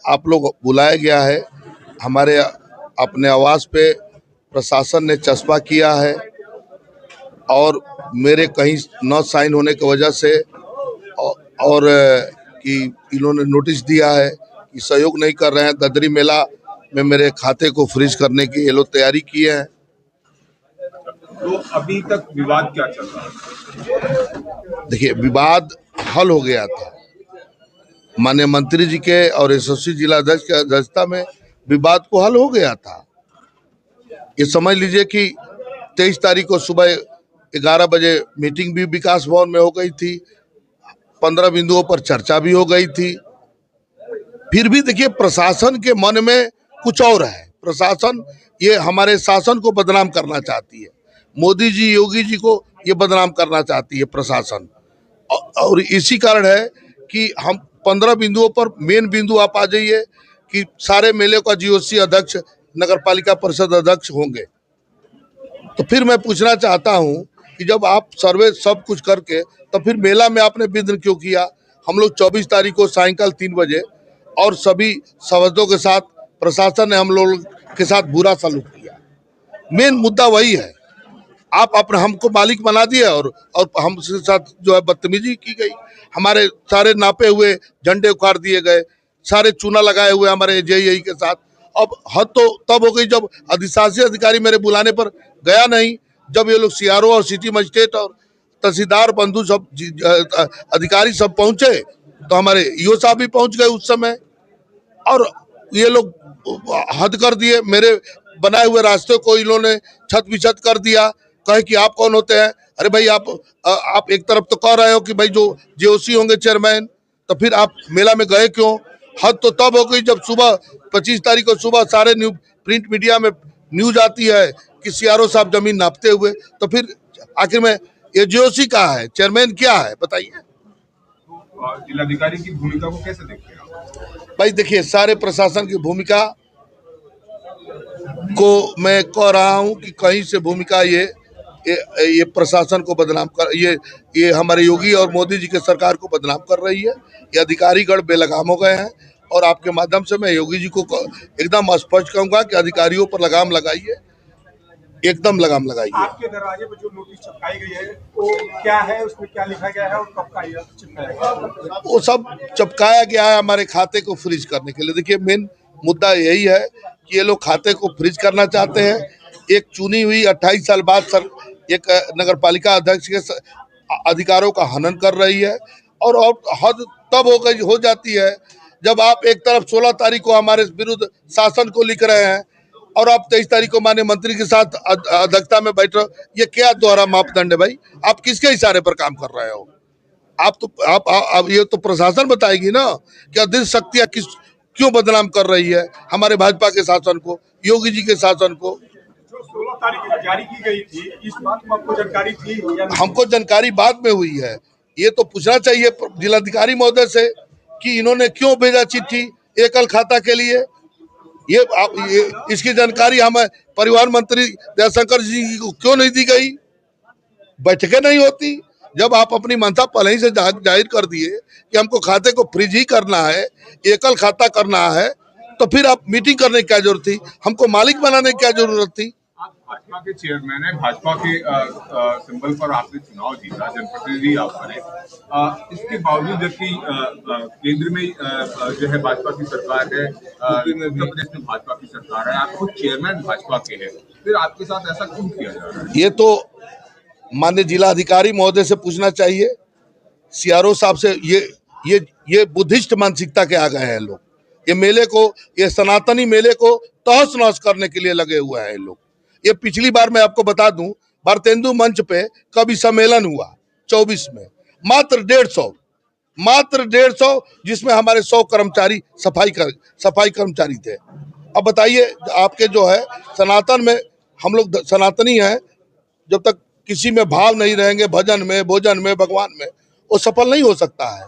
आप लोग बुलाया गया है। हमारे अपने आवास पे प्रशासन ने चस्पा किया है और मेरे कहीं न साइन होने की वजह से और कि इन्होंने नोटिस दिया है कि सहयोग नहीं कर रहे हैं। ददरी मेला में मेरे खाते को फ्रीज करने की ये लोग तैयारी किए हैं। तो अभी तक विवाद क्या चल रहा है? देखिए, विवाद हल हो गया था। माननीय मंत्री जी के और यशस्वी जिला अध्यक्ष की अध्यक्षता में विवाद को हल हो गया था। ये समझ लीजिए कि 23 तारीख को सुबह 11 बजे मीटिंग भी विकास भवन में हो गई थी। 15 बिंदुओं पर चर्चा भी हो गई थी। फिर भी देखिए, प्रशासन के मन में कुछ और है। प्रशासन ये हमारे शासन को बदनाम करना चाहती है। मोदी जी, योगी जी को ये बदनाम करना चाहती है प्रशासन। और इसी कारण है कि हम 15 बिंदुओं पर मेन बिंदु आप आ जाइए कि सारे मेले का जीओसी अध्यक्ष, नगर पालिका परिषद अध्यक्ष होंगे। तो फिर मैं पूछना चाहता हूं कि जब आप सर्वे सब कुछ करके तो फिर मेला में आपने विघ्न क्यों किया? हम लोग 24 तारीख को सायंकाल 3 बजे और सभी सदस्यों के साथ प्रशासन ने हम लोग के साथ बुरा सलूक किया। मेन मुद्दा वही है। आप अपने हमको मालिक बना दिए और हमसे साथ जो है बदतमीजी की गई। हमारे सारे नापे हुए झंडे उखाड़ दिए गए, सारे चूना लगाए हुए हमारे जेईई के साथ। अब हद तो तब हो गई जब अधिशासी अधिकारी मेरे बुलाने पर गया नहीं। जब ये लोग सीआरओ और सिटी मजिस्ट्रेट और तहसीलदार बंधु सब अधिकारी सब पहुंचे तो हमारे ईओ साहब भी पहुंच गए उस समय, और ये लोग हद कर दिए। मेरे बनाए हुए रास्ते को इन्होंने छत बिछत कर दिया। कहे कि आप कौन होते हैं? अरे भाई, आप एक तरफ तो कह रहे हो कि भाई जो जेओसी होंगे चेयरमैन, तो फिर आप मेला में गए क्यों? हद तो तब हो गई जब सुबह 25 तारीख को सुबह सारे प्रिंट मीडिया में न्यूज आती है कि सीआरओ साहब जमीन नापते हुए। तो फिर आखिर में ये जेओसी कहाँ है, चेयरमैन क्या है, बताइए। जिलाधिकारी की भूमिका को कैसे देखते हैं? भाई देखिए, सारे प्रशासन की भूमिका को मैं कह रहा हूं कि कहीं से भूमिका ये प्रशासन को बदनाम कर, ये हमारे योगी और मोदी जी के सरकार को बदनाम कर रही है। ये अधिकारीगण बेलगाम हो गए हैं और आपके माध्यम से मैं योगी जी को एकदम स्पष्ट कहूंगा कि अधिकारियों पर लगाम लगाइए, एकदम लगाम लगाइए। आपके दरवाजे पर जो नोटिस चिपकाई गई है वो क्या है, उसमें क्या लिखा गया है और कब का चिपकाया गया है? वो सब चिपकाया गया है हमारे खाते को फ्रीज करने के लिए। देखिए, मेन मुद्दा यही है कि ये लोग खाते को फ्रीज करना चाहते हैं। एक चुनी हुई 28 साल बाद एक नगर पालिका अध्यक्ष के अधिकारों का हनन कर रही है। और हद तब हो जाती है जब आप एक तरफ 16 तारीख को हमारे विरुद्ध शासन को लिख रहे हैं और आप 23 तारीख को माननीय मंत्री के साथ अध्यक्षता में बैठ रहे हो। ये क्या दोहरा मापदंड है भाई? आप किसके इशारे पर काम कर रहे हो? आप ये तो प्रशासन बताएगी ना कि अधीर शक्तियां क्यों बदनाम कर रही है हमारे भाजपा के शासन को, योगी जी के शासन को। 16 तारीख को जारी की गई थी, इस बात में आपको जानकारी थी या नहीं? हमको जानकारी बाद में हुई है। ये तो पूछना चाहिए जिलाधिकारी महोदय से कि इन्होंने क्यों भेजा चिट्ठी एकल खाता के लिए। ये इसकी जानकारी हमें परिवहन मंत्री जयशंकर जी को क्यों नहीं दी गई? बैठकें नहीं होती। जब आप अपनी मंशा पहले ही से जाहिर कर दिए कि हमको खाते को फ्रीज ही करना है, एकल खाता करना है, तो फिर आप मीटिंग करने की क्या जरूरत थी? हमको मालिक बनाने की क्या जरूरत थी? भाजपा के चेयरमैन है, भाजपा के सिंबल पर आपने चुनाव जीता, जनप्रतिनिधि आप बने। इसके बावजूद जबकि केंद्र में जो है भाजपा की सरकार है, उत्तर प्रदेश में भाजपा की सरकार है, आप खुद चेयरमैन भाजपा के हैं, फिर आपके साथ ऐसा क्यों किया जा रहा है? ये तो माननीय जिलाधिकारी महोदय से पूछना चाहिए, सीआरओ साहब से। ये बुद्धिस्ट मानसिकता के आ गए हैं लोग। ये मेले को, ये सनातनी मेले को तहस नहस करने के लिए लगे हुए हैं लोग। ये पिछली बार मैं आपको बता दूं, भारतेंदु मंच पे कवि सम्मेलन हुआ 24 में, मात्र 150, जिसमें हमारे 100 कर्मचारी सफाई कर्मचारी थे। अब बताइए, आपके जो है सनातन में, हम लोग सनातनी हैं, जब तक किसी में भाव नहीं रहेंगे, भजन में, भोजन में, भगवान में, वो सफल नहीं हो सकता है।